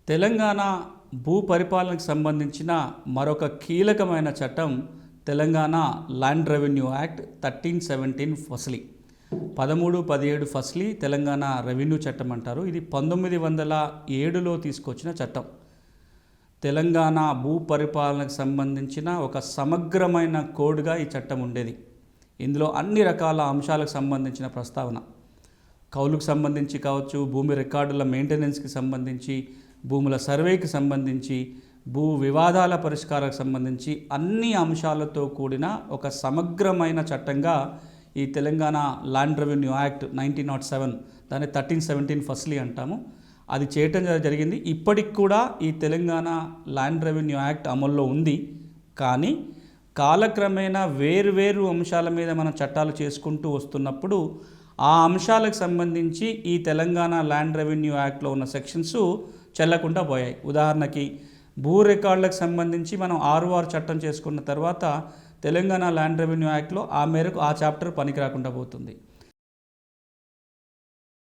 తెలంగాణ భూ పరిపాలనకు సంబంధించిన మరొక కీలకమైన చట్టం Telangana land revenue act 1317 Fasli 13-17 Fasli Telangana revenue చట్టం అంటారు. ఇది 1907లో తీసుకొచ్చిన చట్టం. తెలంగాణ భూ పరిపాలనకు సంబంధించిన ఒక సమగ్రమైన కోడ్గా ఈ చట్టం ఉండేది. ఇందులో అన్ని రకాల అంశాలకు సంబంధించిన ప్రస్తావన, కౌలుకు సంబంధించి కావచ్చు, భూమి రికార్డుల మెయింటెనెన్స్కి సంబంధించి, భూముల సర్వేకి సంబంధించి, భూ వివాదాల పరిష్కారానికి సంబంధించి అన్ని అంశాలతో కూడిన ఒక సమగ్రమైన చట్టంగా ఈ తెలంగాణ ల్యాండ్ రెవెన్యూ యాక్ట్ 1907, దాన్ని 1317 ఫస్లీ అంటాము, అది చేయటం జరిగింది. ఇప్పటికి కూడా ఈ తెలంగాణ ల్యాండ్ రెవెన్యూ యాక్ట్ అమల్లో ఉంది. కానీ కాలక్రమేణా వేరు అంశాల మీద మనం చట్టాలు చేసుకుంటూ వస్తున్నప్పుడు ఆ అంశాలకు సంబంధించి ఈ తెలంగాణ ల్యాండ్ రెవెన్యూ యాక్ట్లో ఉన్న సెక్షన్స్ చెల్లకుండా పోయాయి. ఉదాహరణకి భూ రికార్డులకు సంబంధించి మనం 6 చట్టం చేసుకున్న తర్వాత తెలంగాణ ల్యాండ్ రెవెన్యూ యాక్ట్లో ఆ మేరకు ఆ చాప్టర్ పనికి రాకుండా పోతుంది.